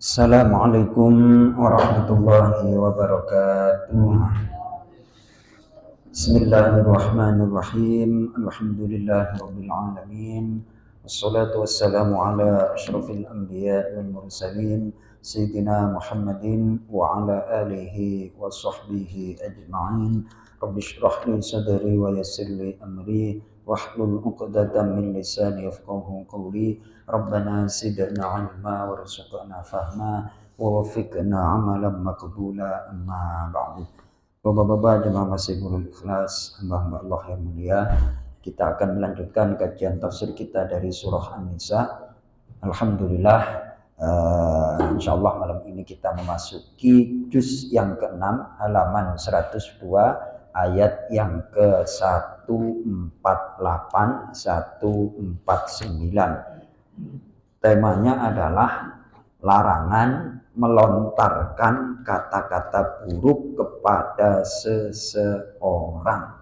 Assalamualaikum warahmatullahi wabarakatuh. Bismillahirrahmanirrahim. Alhamdulillahirabbil alamin. Wassalatu wassalamu ala asyrafil anbiya'i wal mursalin sayyidina Muhammadin wa ala alihi wa sahbihi ajma'in. Rabbi shrah li sadri wa yassir li amri wahlul 'uqdatam min lisani yafqahu qawli. Rabbana zidna 'ilma warzuqna fahma wa waffiqna 'amalan maqbula, amma ba'du. Bapak-bapak jemaah Masjidul Ikhlas, hamba-hamba Allah yang mulia, kita akan melanjutkan kajian tafsir kita dari surah An-Nisa. Alhamdulillah, insyaallah malam ini kita memasuki juz yang ke-6, halaman 102, ayat yang ke-148 149. Temanya adalah larangan melontarkan kata-kata buruk kepada seseorang.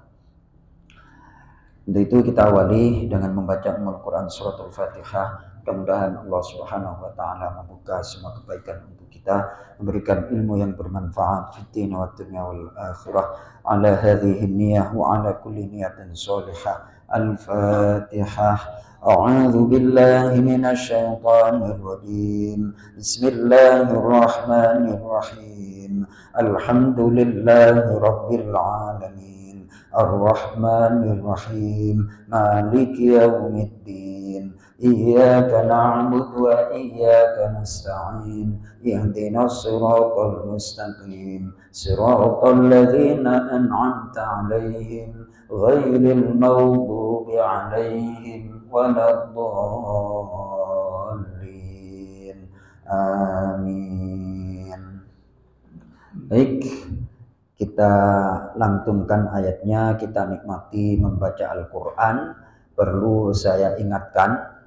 Untuk itu kita awali dengan membaca Al-Quran Suratul Fatihah. Mudah-mudahan Allah Subhanahu wa Ta'ala membuka semua kebaikan untuk kita, memberikan ilmu yang bermanfaat fid din wa dunya wal akhirah. Ala hadhihi niyyah wa ala kulli niyatin shalihah. Al-Fatihah. A'udzu billahi minasy syaithanir rajim. Bismillahirrahmanirrahim. Alhamdulillahi rabbil alamin. Ar-Rahmanir Rahim. Maliki yaumiddin. Iyyaka na'budu wa iyyaka nasta'in. Ihdinas siratal mustaqim. Siratal ladzina an'amta 'alaihim ghairil maghdubi 'alaihim waladdallin. Amin. Baik, kita lantunkan ayatnya, kita nikmati membaca Al-Quran. Perlu saya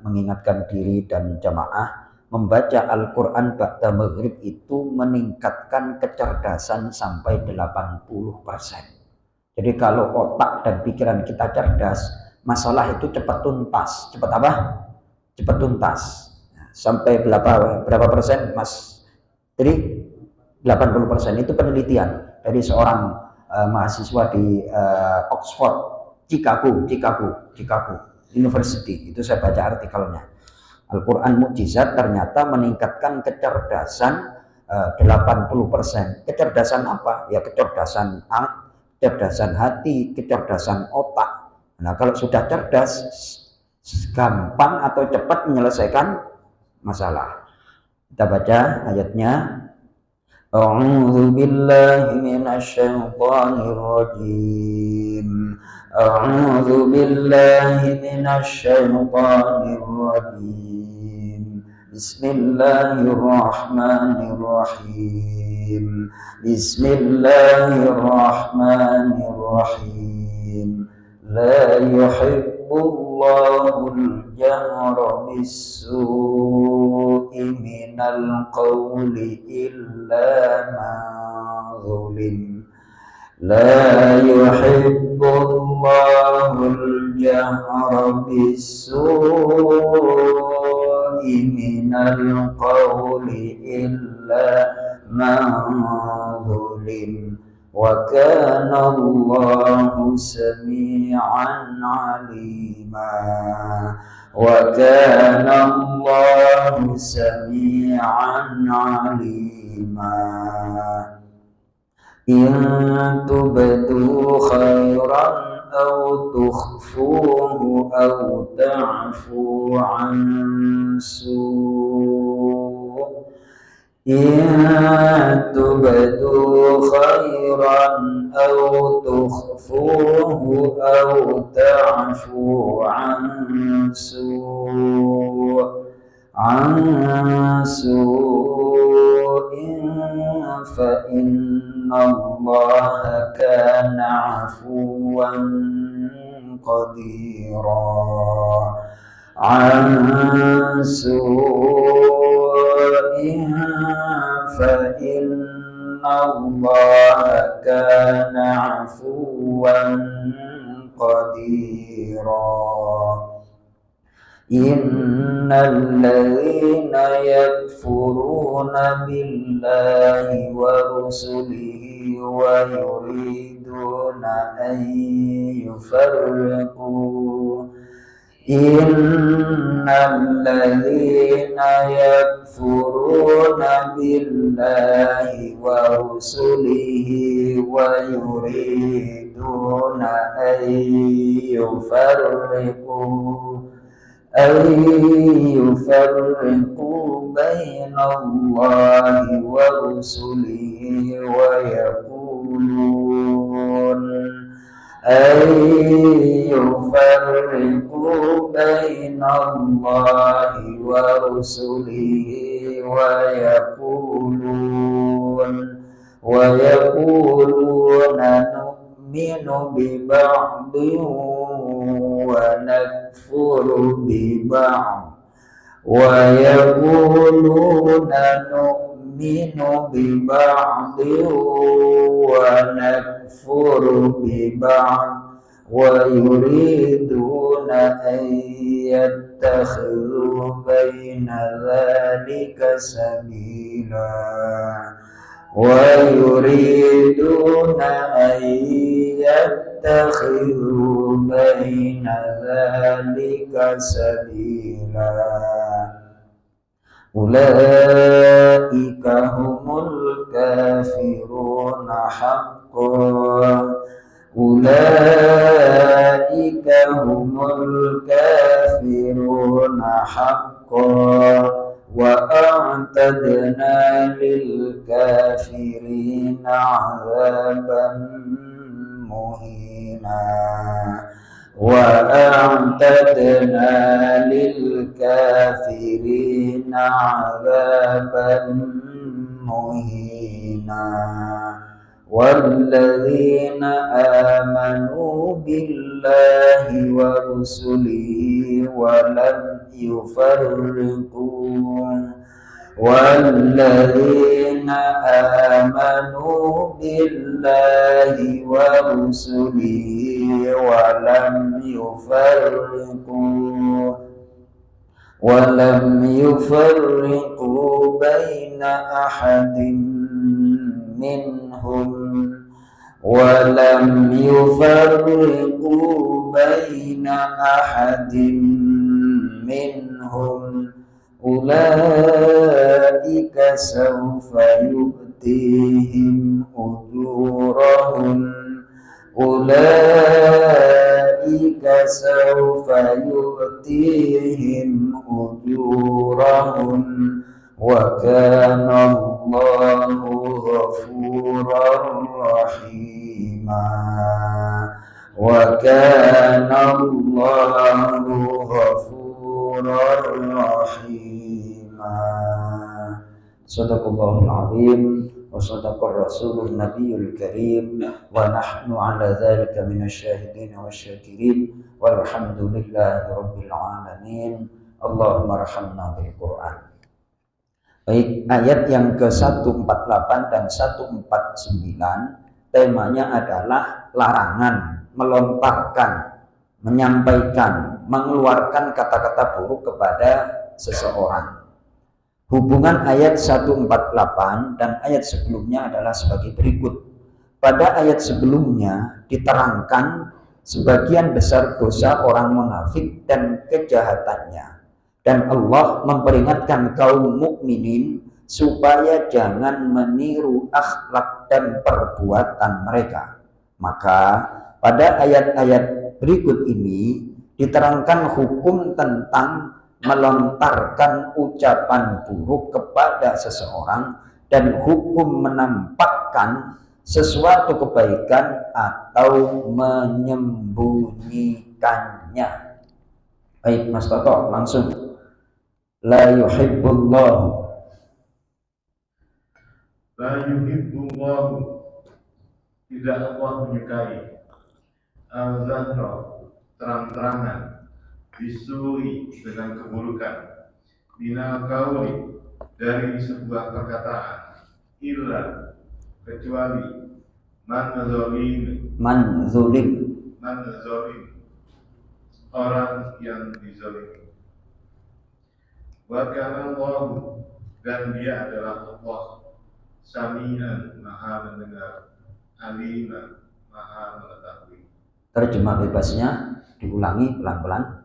mengingatkan diri dan jamaah, membaca Al-Quran ba'da maghrib itu meningkatkan kecerdasan sampai 80%. Jadi kalau otak dan pikiran kita cerdas, masalah itu cepat tuntas. Cepat apa? Cepat tuntas. Sampai berapa persen, Mas? Jadi 80%. Itu penelitian dari seorang mahasiswa di Oxford, Chicago University. Itu saya baca artikelnya. Al-Quran Mukjizat ternyata meningkatkan kecerdasan 80%. Kecerdasan apa? Ya kecerdasan hati, kecerdasan otak. Nah, kalau sudah cerdas, gampang atau cepat menyelesaikan masalah. Kita baca ayatnya. A'udzu billahi minasy syaithanir rajim. A'udzu billahi minasy syaithanir rajim. Bismillahirrahmanirrahim. Bismillahirrahmanirrahim. La yuhibbullahu al-jahra bis-su'i minal qawli illa man zulim. La yuhibbullahu al-jahra bis-su'i minal qawli illa man zulim. Wa kana Allahu sami'an 'alima. Wa kana Allahu sami'an 'alima. In tubdu khairan aw tukhfuhu aw ta'fu 'an su'. In tubdu khairan aw tukhfuhu aw ta'fu 'an su'in fa innallaha kana 'afuwan qadira. 'An su'in fa innallaha kana 'afuwan qadira. Innalladzina yakfuruna billahi wa rusulihi wa yuriduna an yufarriqu Innalladzina yakfuruna billahi wa rusulihi wa yuriduna an yufarriqu bainallahi wa rusulihi wa يفرقوا بين الله ورسله ويقولون نؤمن ببعض ونكفر ببعض ويقولون نؤمن ببعض ونكفر ببعض ويريدون أن يتخذوا بين ذلك سبيلا ويريدون أن يتخذوا بين ذلك سبيلا أولئك هم الكافرون حقا أولئك هم الكافرون حقا وأعتدنا للكافرين عذابا مهينا وأعتدنا للكافرين عذابا مهينا والذين آمنوا بالله ورسله والذين آمنوا بالله ورسله ولم يفرقوا بين أحد منهم أولئك سوف يؤتيهم أجورهم وكان الله غفورا رحيما وكان الله غفورا رحيما Sadaqallahul azim wa sadaqar rasulun nabiyul karim wa nahnu ala dzalika minasyahidin wasyakirin walhamdulillahi rabbil alamin. Allahumma arhamna bil Qur'an. Baik, ayat yang ke-148 dan 149 temanya adalah larangan melontarkan, menyampaikan, mengeluarkan kata-kata buruk kepada seseorang. Hubungan ayat 148 dan ayat sebelumnya adalah sebagai berikut. Pada ayat sebelumnya diterangkan sebagian besar dosa orang munafik dan kejahatannya. Dan Allah memperingatkan kaum mukminin supaya jangan meniru akhlak dan perbuatan mereka. Maka pada ayat-ayat berikut ini diterangkan hukum tentang melontarkan ucapan buruk kepada seseorang dan hukum menampakkan sesuatu kebaikan atau menyembunyikannya. Baik Mas Toto, langsung. La yuhibbullahu tidak Allah menyukai al-zahra terang-terangan bisui dengan keburukan minal qauli dari sebuah perkataan illa kecuali man zalim orang yang dizalimi Wa kana Allahu, dan dia adalah Allah, Sami'an, maha mendengar, Aliman, maha mengetahui. Terjemah bebasnya diulangi pelan-pelan.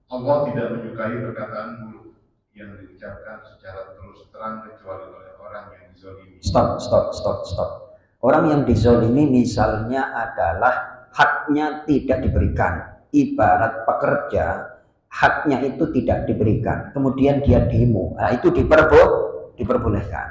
Allah tidak menyukai perkataan buruk yang diucapkan secara terus terang kecuali oleh orang yang dizolimi. Stop. Orang yang dizolimi misalnya adalah haknya tidak diberikan. Ibarat pekerja, haknya itu tidak diberikan. Kemudian dia demo. Nah, itu diperbolehkan.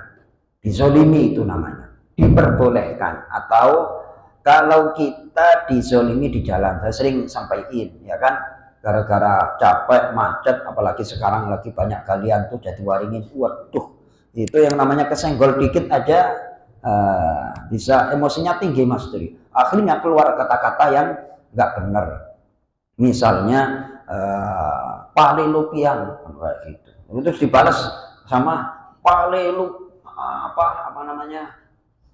Dizolimi itu namanya. Diperbolehkan. Atau kalau kita dizolimi di jalan, saya sering sampaikan, ya kan? Gara-gara capek, macet, apalagi sekarang lagi banyak galian tuh jadi waringin. Waduh, itu yang namanya kesenggol dikit aja bisa emosinya tinggi, Mas Tri. Akhirnya keluar kata-kata yang nggak benar. Misalnya palelupian kayak gitu. Terus dibalas sama apa namanya?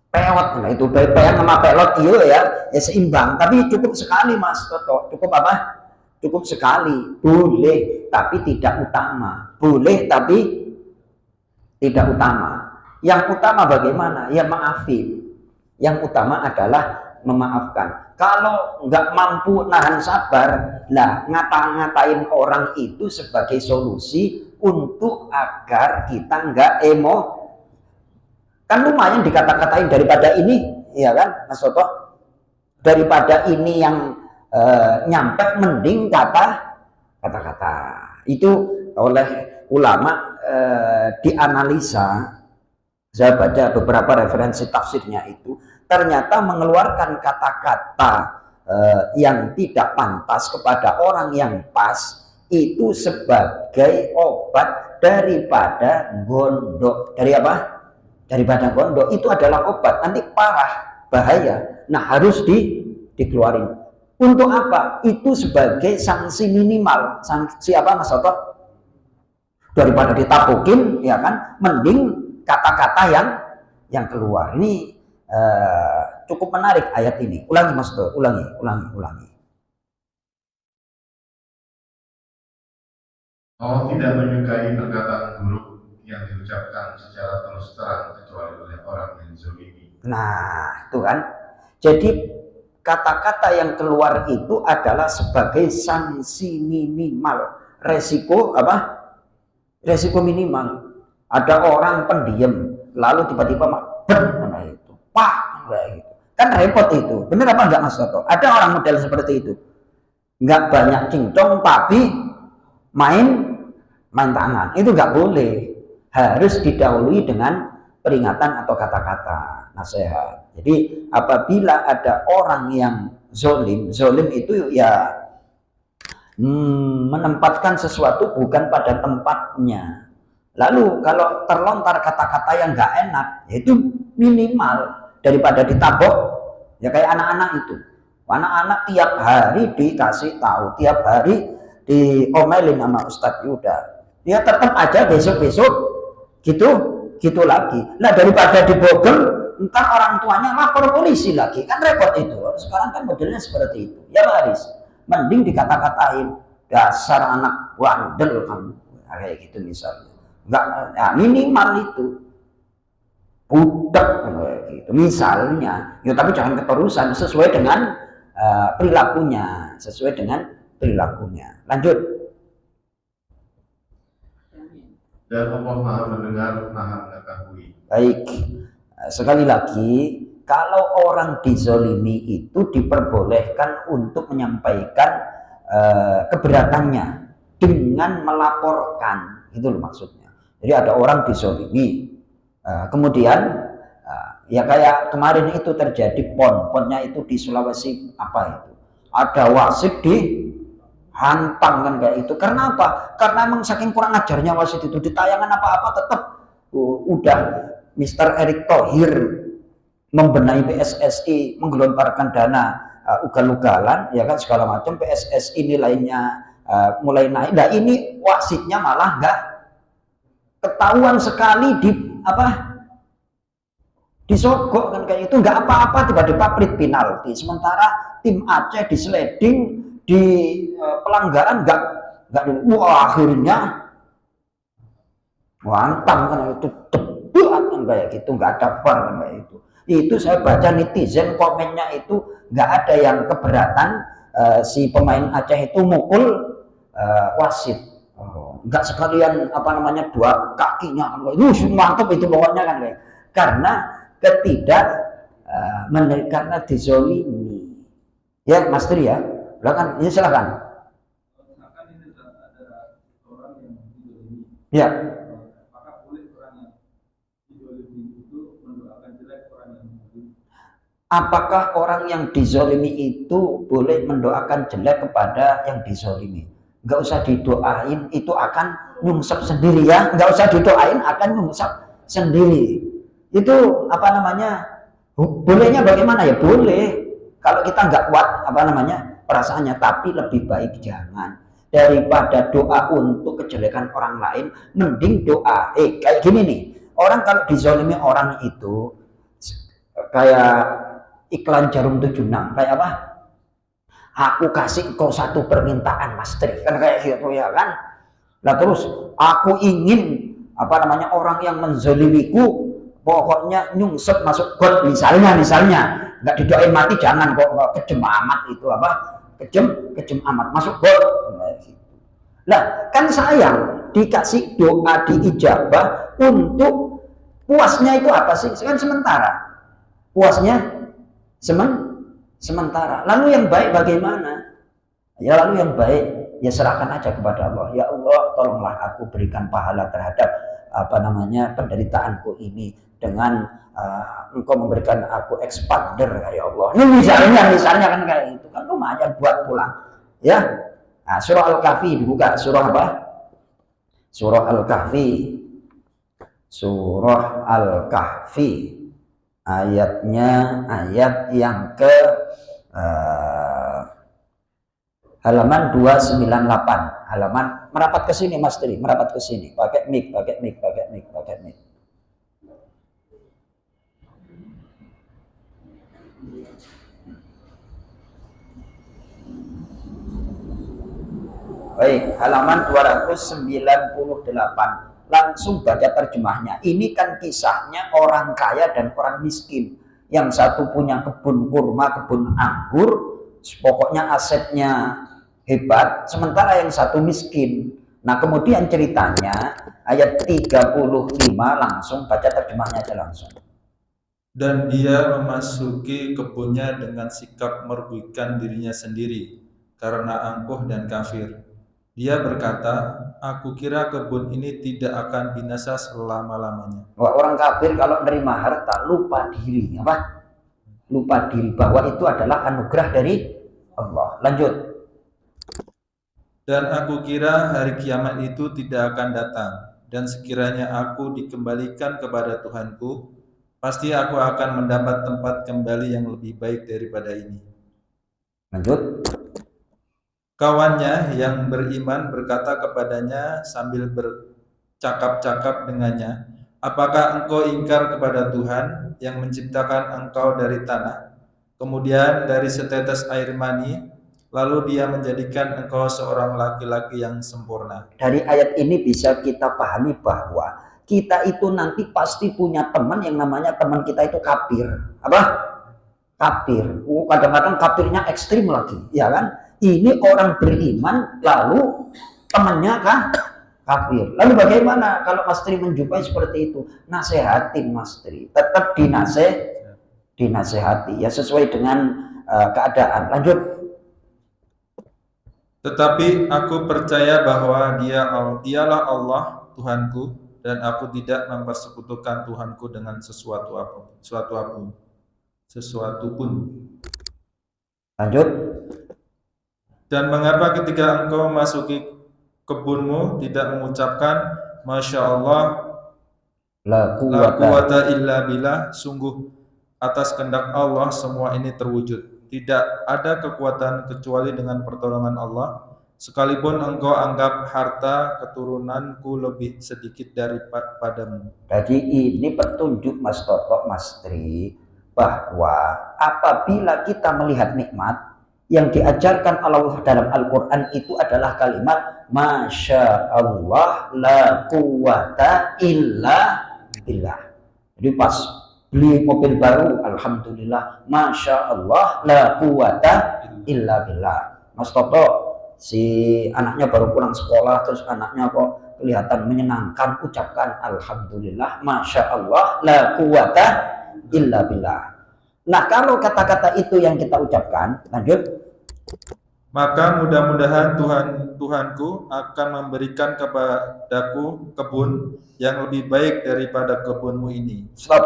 Pewot. Nah, itu peyan sama pelot ya seimbang, tapi cukup sekali, Mas Toto. Cukup apa? Cukup sekali. Boleh tapi tidak utama. Boleh tapi tidak utama. Yang utama bagaimana? Ya maafin. Yang utama adalah memaafkan. Kalau nggak mampu nahan sabar, lah ngata-ngatain orang itu sebagai solusi untuk agar kita nggak kan lumayan dikata-katain daripada ini, ya kan, Mas Toto? Daripada ini yang nyampe, mending kata-kata. Itu oleh ulama dianalisa. Saya baca beberapa referensi tafsirnya itu, ternyata mengeluarkan kata-kata yang tidak pantas kepada orang yang pas itu sebagai obat daripada gondok. Dari apa? Daripada gondok. Itu adalah obat, nanti parah, bahaya. Nah, harus dikeluarin. Untuk apa? Itu sebagai sanksi minimal. Sanksi apa, Mas Soto? Daripada ditapukin, ya kan, mending kata-kata yang keluar. Ini cukup menarik ayat ini. Ulangi, Mas Soto, ulangi. Allah tidak menyukai perkataan buruk yang diucapkan secara terus terang kecuali oleh orang yang dizolimi. Nah, itu kan. Jadi kata-kata yang keluar itu adalah sebagai sanksi minimal. Resiko apa? Resiko minimal. Ada orang pendiam, lalu tiba-tiba nah itu, kayak gitu. Kan repot itu. Bener apa enggak, Mas Toto? Ada orang model seperti itu. Enggak banyak cincong tapi main tangan. Itu enggak boleh. Harus didahului dengan peringatan atau kata-kata nasihat. Jadi apabila ada orang yang zolim itu ya menempatkan sesuatu bukan pada tempatnya. Lalu kalau terlontar kata-kata yang nggak enak, itu minimal daripada ditabok. Ya kayak anak-anak itu. Anak-anak tiap hari dikasih tahu, tiap hari diomelin sama Ustadz Yuda. Dia tetap aja besok-besok gitu lagi. Nah, daripada dibogel, entar orang tuanya lapor polisi lagi, kan repot itu. Sekarang kan modelnya seperti itu. Ya Baris, mending dikata-katain dasar anak bandel kamu, kayak gitu misalnya. Enggak, ya minimal itu budak gitu misalnya. Ya tapi jangan keterusan, sesuai dengan perilakunya, Lanjut. Dan Allah Maha mendengar, Maha mengetahui. Baik, sekali lagi, kalau orang dizolimi itu diperbolehkan untuk menyampaikan keberatannya dengan melaporkan, itu loh maksudnya. Jadi ada orang dizolimi, kemudian ya kayak kemarin itu terjadi ponnya itu di Sulawesi apa itu, ada wasit dihantam kan kayak itu. Karena apa? Karena emang saking kurang ajarnya wasit itu, di tayangan apa-apa tetap udah Mr. Erick Thohir membenahi PSSI, menggelontarkan dana ugal-ugalan, ya kan segala macam. PSSI nilainya mulai naik. Nah ini wasitnya malah nggak ketahuan sekali disogok kan kayak itu, nggak apa-apa, tiba-tiba plit penalti. Sementara tim Aceh di sliding, di pelanggaran nggak, wah akhirnya Wantang kan itu debat kan kayak gitu, nggak ada far kan kayak itu. Itu saya baca netizen komennya itu nggak ada yang keberatan si pemain Aceh itu mukul wasit. Oh, nggak sekalian apa namanya dua kakinya kan itu mantap itu pokoknya kan kayak. Karena ketidak karena dizolimi. Ya Mas Tri ya, silakan, ya silakan. Ya. Apakah orang yang dizolimi itu boleh mendoakan jelek kepada yang dizolimi? Nggak usah didoain, itu akan nyungsep sendiri ya. Nggak usah didoain, akan nyungsep sendiri. Itu apa namanya? Bolehnya bagaimana ya? Boleh. Kalau kita nggak kuat apa namanya perasaannya, tapi lebih baik jangan. Daripada doa untuk kejelekan orang lain, mending doa. Kayak gini nih, orang kalau dizolimi orang itu kayak iklan jarum 76 kayak apa? Aku kasih kau satu permintaan Mas Tri kan kayak gitu ya kan. Nah terus aku ingin apa namanya orang yang menzolimiku pokoknya nyungsep masuk got misalnya nggak didoain mati jangan kok kejem amat itu apa kejem amat masuk got. Lah kan sayang dikasih doa diijabah untuk puasnya itu apa sih kan sementara puasnya sementara. Lalu yang baik bagaimana? Ya lalu yang baik ya serahkan aja kepada Allah. Ya Allah, tolonglah aku berikan pahala terhadap apa namanya penderitaanku ini dengan Engkau memberikan aku expander ya Allah. Ini misalnya kan kayak itu kan lumayan buat pulang. Ya. Nah, surah Al-Kahfi dibuka, surah apa? Surah Al-Kahfi. Surah Al-Kahfi. Ayatnya ayat yang ke halaman 298 halaman merapat ke sini Mas Tri merapat ke sini pakai mic baik halaman 298 langsung baca terjemahnya. Ini kan kisahnya orang kaya dan orang miskin. Yang satu punya kebun kurma, kebun anggur, pokoknya asetnya hebat, sementara yang satu miskin. Nah kemudian ceritanya ayat 35 langsung baca terjemahnya aja langsung. Dan dia memasuki kebunnya dengan sikap merugikan dirinya sendiri karena angkuh dan kafir. Dia berkata, aku kira kebun ini tidak akan binasa selama-lamanya. Orang kafir kalau menerima harta lupa diri, apa? Lupa diri bahwa itu adalah anugerah dari Allah. Lanjut. Dan aku kira hari kiamat itu tidak akan datang. Dan sekiranya aku dikembalikan kepada Tuhanku, pasti aku akan mendapat tempat kembali yang lebih baik daripada ini. Lanjut. Kawannya yang beriman berkata kepadanya sambil bercakap-cakap dengannya, apakah engkau ingkar kepada Tuhan yang menciptakan engkau dari tanah, kemudian dari setetes air mani, lalu dia menjadikan engkau seorang laki-laki yang sempurna. Dari ayat ini bisa kita pahami bahwa kita itu nanti pasti punya teman yang namanya teman kita itu kafir. Apa? Kafir. Kadang-kadang kafirnya ekstrim lagi, ya kan? Ini orang beriman lalu temannya kan kafir. Lalu bagaimana kalau Mas Tri menjumpai seperti itu? Nasehatin Mas Tri. Tetap dinasehati ya sesuai dengan keadaan. Lanjut. Tetapi aku percaya bahwa dialah Allah Tuhanku dan aku tidak mempersekutukan Tuhanku dengan sesuatu pun. Lanjut. Dan mengapa ketika engkau memasuki kebunmu tidak mengucapkan Masya Allah la quwata illa billah, sungguh atas kehendak Allah semua ini terwujud. Tidak ada kekuatan kecuali dengan pertolongan Allah. Sekalipun engkau anggap harta keturunanku lebih sedikit daripadamu. Jadi ini petunjuk Mas Toto, Mas Tri, bahwa apabila kita melihat nikmat yang diajarkan Allah dalam Al-Quran itu adalah kalimat Masya Allah la quwata illa billah. Jadi pas beli mobil baru, alhamdulillah, Masya Allah la quwata illa billah. Mas Toto, si anaknya baru pulang sekolah, terus anaknya kok kelihatan menyenangkan, ucapkan alhamdulillah, Masya Allah la quwata illa billah. Nah, kalau kata-kata itu yang kita ucapkan, lanjut. Maka mudah-mudahan Tuhanku akan memberikan kepadaku kebun yang lebih baik daripada kebunmu ini. Stop.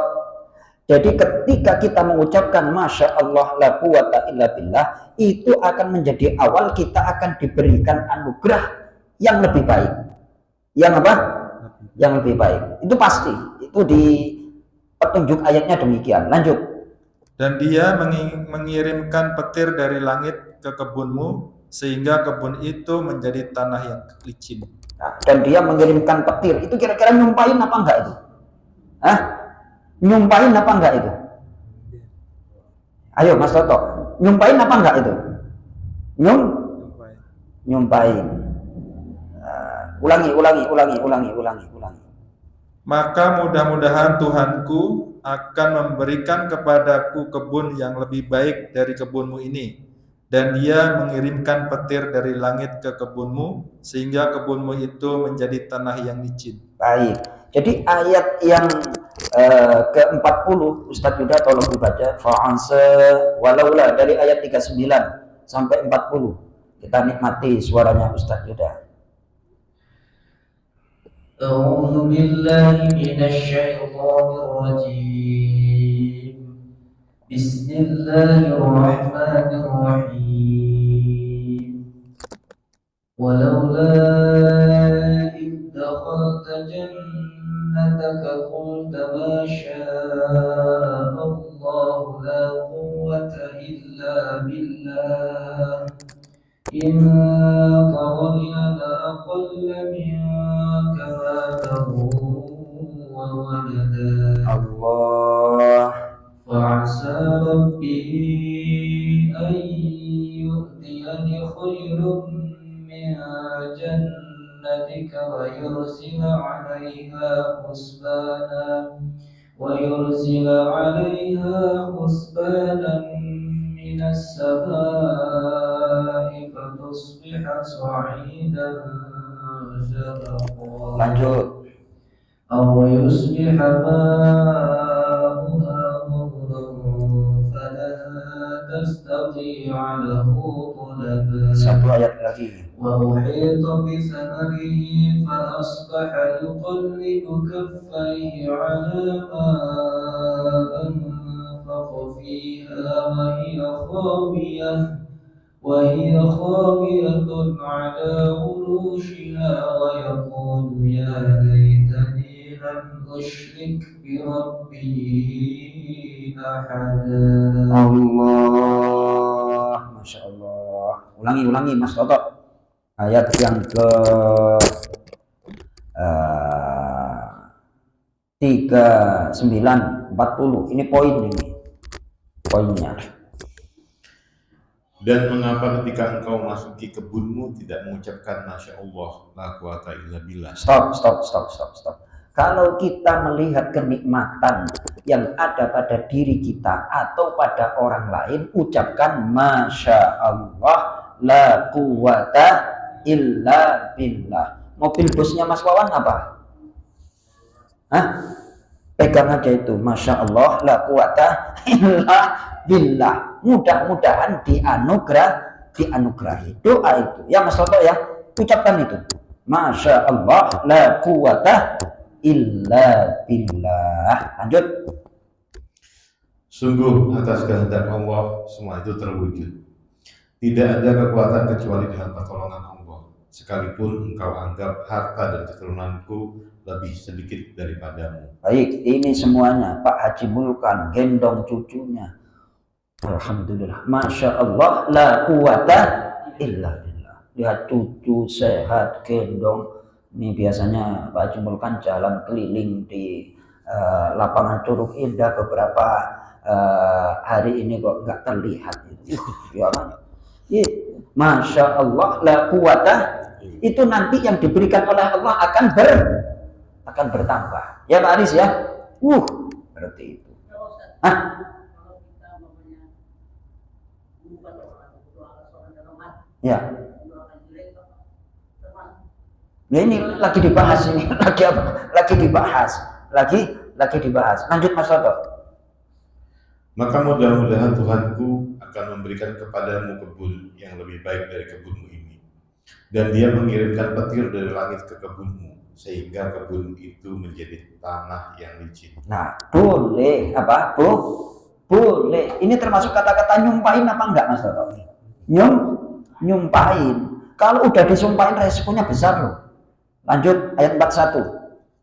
Jadi ketika kita mengucapkan Masya Allah la quwata illa billah, itu akan menjadi awal kita akan diberikan anugerah yang lebih baik. Yang apa? Yang lebih baik. Itu pasti. Itu di petunjuk ayatnya demikian. Lanjut. Dan dia mengirimkan petir dari langit ke kebunmu sehingga kebun itu menjadi tanah yang licin. Nah, dan dia mengirimkan petir. Itu kira-kira nyumpahin apa enggak itu? Hah? Nyumpahin apa enggak itu? Ayo Mas Toto, nyumpahin apa enggak itu? Nyumpahin. Ulangi. Maka mudah-mudahan Tuhanku akan memberikan kepadaku kebun yang lebih baik dari kebunmu ini, dan dia mengirimkan petir dari langit ke kebunmu sehingga kebunmu itu menjadi tanah yang licin. Baik, jadi ayat yang ke-40 Ustadz Yuda tolong dibaca, fa'ansa walaula, dari ayat 39 sampai 40. Kita nikmati suaranya Ustadz Yuda. أعوذ بالله من الشيطان الرجيم بسم الله الرحمن الرحيم ولولا إذ دخلت جنتك قلت ما شاء الله لا قوة إلا بالله إن ترني أنا أقل منك مالا وولدا Allah. فعسى ربي أن يؤتيني خير من جنتك ويرسل عليها حسبانا من السماء فتصبح صعيدا زلقا. Lanjut. أو يصبح ماؤها غورا فلن تستطيع له طلبا. Satu ayat lagi. وأحيط بثمره فأصبح يقلب كفيه على ما أنفق فيها وهي خاوية على عروشها ويقول يا ليتني لم أشرك بربي أحدا. Allah, Masya Allah. Ulangi Mas Toto. Ayat yang ke 39-40. Ini poinnya. Dan mengapa ketika engkau masuki kebunmu tidak mengucapkan Masya Allah la quwata illa billah? Stop. Kalau kita melihat kenikmatan yang ada pada diri kita atau pada orang lain, ucapkan Masya Allah la quwata illa billah. Mobil busnya Mas Wawan apa? Hah? Pegang aja itu, Masya Allah la quwata illa billah. Mudah-mudahan dianugerahi. Doa itu ya Mas Toto ya, ucapkan itu, Masya Allah la quwata illa billah. Lanjut. Sungguh atas kehendak Allah semua itu terwujud. Tidak ada kekuatan kecuali dengan pertolongan Allah. Sekalipun engkau anggap harta dan keturunanku lebih sedikit daripadamu. Baik, ini semuanya Pak Haji Mulkan gendong cucunya. Alhamdulillah, Masya Allah la quwata illa billah. Lihat cucu sehat gendong. Ini biasanya Pak Haji Mulkan jalan keliling di lapangan Curug Indah beberapa hari ini kok nggak terlihat. Ya kan? Masya Allah la quwata itu nanti yang diberikan oleh Allah akan bertambah. Ya Pak Aris ya. Berarti itu. Ya. Ya ini lagi dibahas ini, lagi dibahas. Lanjut Mas Toto. Maka mudah-mudahan Tuhanku akan memberikan kepadamu kebun yang lebih baik dari kebunmu ini. Dan dia mengirimkan petir dari langit ke kebunmu, sehingga kebun itu menjadi tanah yang licin. Nah, boleh apa? Boleh. Ini termasuk kata-kata nyumpahin apa enggak Mas Toto? Nyumpahin. Kalau udah disumpahin resikonya besar loh. Lanjut ayat 41.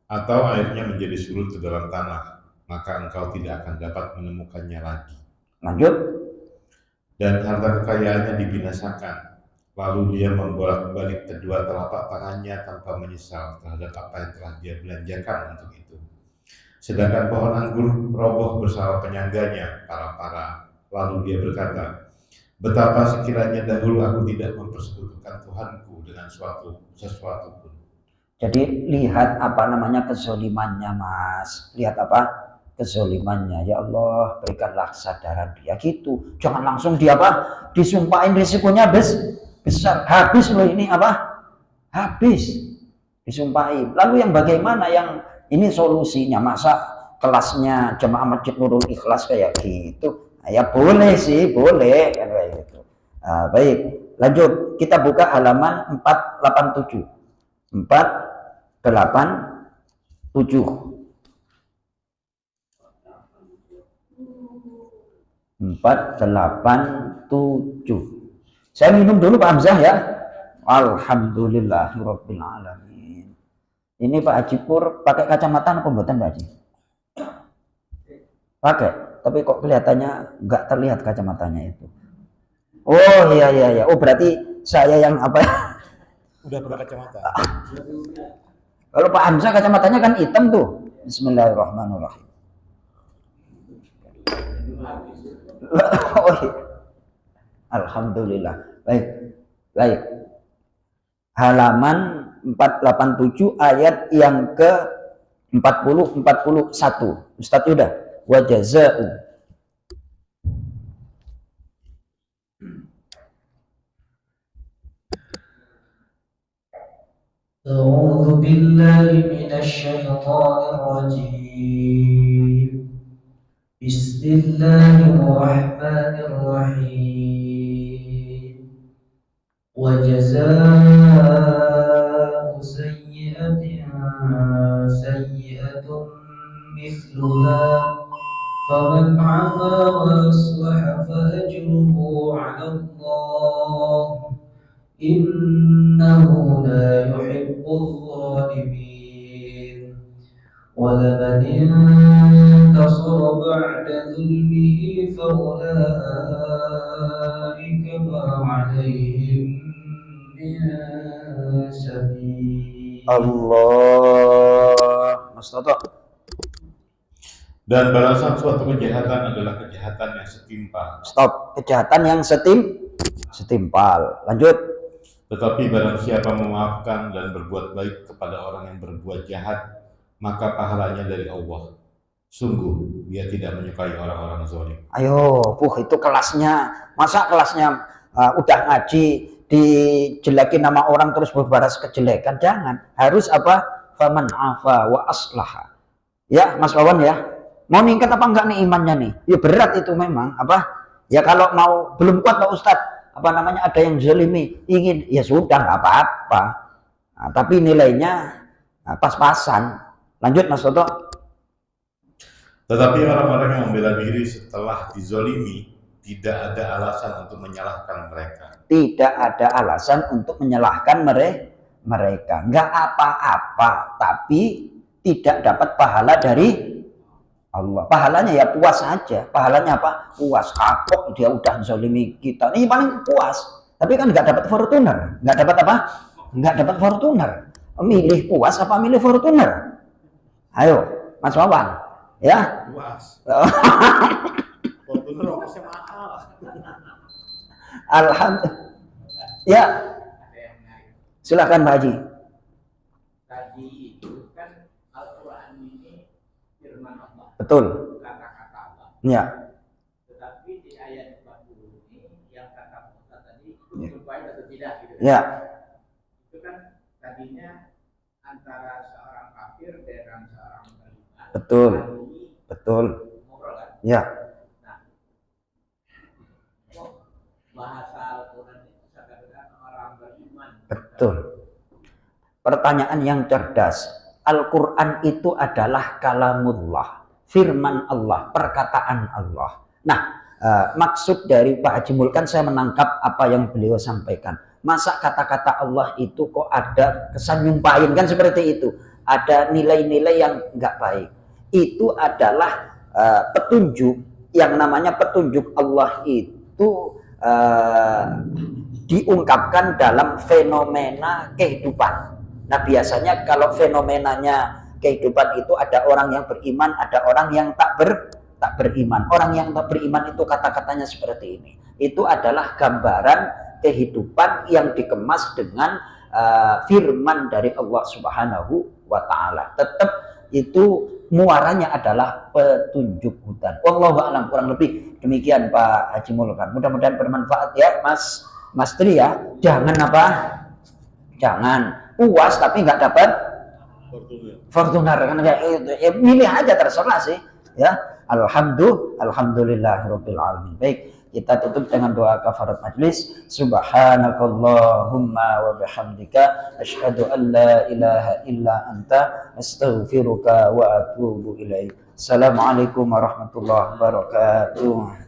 Atau airnya menjadi surut ke dalam tanah, maka engkau tidak akan dapat menemukannya lagi. Lanjut. Dan harta kekayaannya dibinasakan, lalu dia membolak-balik kedua telapak tangannya tanpa menyesal terhadap apa yang telah dia belanjakan untuk itu. Sedangkan pohon anggur roboh bersama penyangganya, para-para. Lalu dia berkata, betapa sekiranya dahulu aku tidak mempersekutukan Tuhanku dengan sesuatu pun. Jadi lihat apa namanya kezolimannya Mas. Lihat apa? Kezolimannya. Ya Allah berikanlah kesadaran dia gitu. Jangan langsung dia apa? Disumpahin risikonya besar. Habis loh ini apa? Habis. Disumpahin. Lalu yang bagaimana yang ini solusinya? Masa kelasnya Jamaah Masjid Nurul Ikhlas kayak gitu? Ya boleh sih, boleh. Kayak gitu. Baik. Lanjut. Kita buka halaman 487. 487. Saya minum dulu Pak Hamzah ya. Alhamdulillahirabbil alamin. Ini Pak Haji Pur pakai kacamata apa mboten Pak Haji? Pakai, tapi kok kelihatannya nggak terlihat kacamatanya itu. Oh iya. Oh berarti saya yang apa? Udah berkacamata. Kalau Pak Hamzah kacamatanya kan hitam tuh. Bismillahirrahmanirrahim. Oh, iya. Alhamdulillah. Baik. Halaman 487 ayat yang ke 40 41. Ustaz Yuda. Wa jazaa'u. أعوذ بالله من الشيطان الرجيم بسم الله الرحمن الرحيم وجزاء سيئة سيئة مثلها فمن عفا وأصلح فأجره على الله إنه لا يحب الظالمين ولمن انتصر بعد ظلمه فأولئك ما عليهم من سبيل Allah. Mas Toto. Dan balasan suatu kejahatan adalah kejahatan yang setimpal. Stop. Kejahatan yang setimpal. Lanjut. Tetapi barang siapa memaafkan dan berbuat baik kepada orang yang berbuat jahat, maka pahalanya dari Allah. Sungguh dia tidak menyukai orang-orang zalim. Ayo, itu kelasnya. Masa kelasnya udah ngaji dijelekin nama orang terus berbalas kejelekan? Jangan. Harus apa? Faman afa wa aslaha. Ya, Mas Wawan ya. Mau ningkat apa enggak nih imannya nih? Ya berat itu memang. Apa? Ya kalau mau belum kuat Pak Ustadz, apa namanya ada yang zalimi, ingin ya sudah nggak apa-apa. Nah, tapi nilainya pas-pasan. Lanjut Mas Toto. Tetapi orang-orang yang membela diri setelah dizolimi tidak ada alasan untuk menyalahkan mereka. Tidak ada alasan untuk menyalahkan mereka. Nggak apa-apa, tapi tidak dapat pahala dari Allah. Pahalanya ya puas saja. Pahalanya apa? Puas. Kapok dia udah zolimi kita. Ini paling puas. Tapi kan nggak dapat Fortuner. Nggak dapat apa? Nggak dapat Fortuner. Milih puas apa milih Fortuner? Ayo, Mas Wawan. Ya. Puas. Fortuner ongkosnya mahal. Alhamdulillah. Ya. Silakan Pak Haji. Tadi itu kan Al-Quran ini firman Allah. Betul. Kata-kata Allah. Ya. Tetapi di ayat 40 ini yang kata Musa tadi itu baik atau tidak gitu. Ya. Itu kan tadinya antara seorang kafir dengan seorang beriman. Betul. Betul. Ngobrol kan? Ya. Nah, bahasa Al-Quran itu kadang-kadang orang beriman. Betul. Pertanyaan yang cerdas. Al-Quran itu adalah kalamullah, firman Allah, perkataan Allah. Nah, maksud dari Pak Haji Mulkan, saya menangkap apa yang beliau sampaikan. Masa kata-kata Allah itu kok ada kesan nyumpahin, kan seperti itu. Ada nilai-nilai yang nggak baik. Itu adalah petunjuk, yang namanya petunjuk Allah itu diungkapkan dalam fenomena kehidupan. Nah, biasanya kalau fenomenanya kehidupan itu ada orang yang beriman, ada orang yang tak beriman. Orang yang tak beriman itu kata-katanya seperti ini. Itu adalah gambaran kehidupan yang dikemas dengan firman dari Allah Subhanahu wa Ta'ala. Tetap itu muaranya adalah petunjuk hudan. Wallahu a'lam, kurang lebih demikian Pak Haji Mulkan. Mudah-mudahan bermanfaat ya Mas Tri ya. Jangan apa? Jangan puas tapi nggak dapat Fortuner kan ya, milih aja, terserah sih ya. Alhamdulillahirabbil alamin. Baik, kita tutup dengan doa kafarat majlis. Subhanakallahumma wa bihamdika asyhadu an la ilaha illa anta astaghfiruka wa atubu ilaik. Assalamualaikum warahmatullahi wabarakatuh.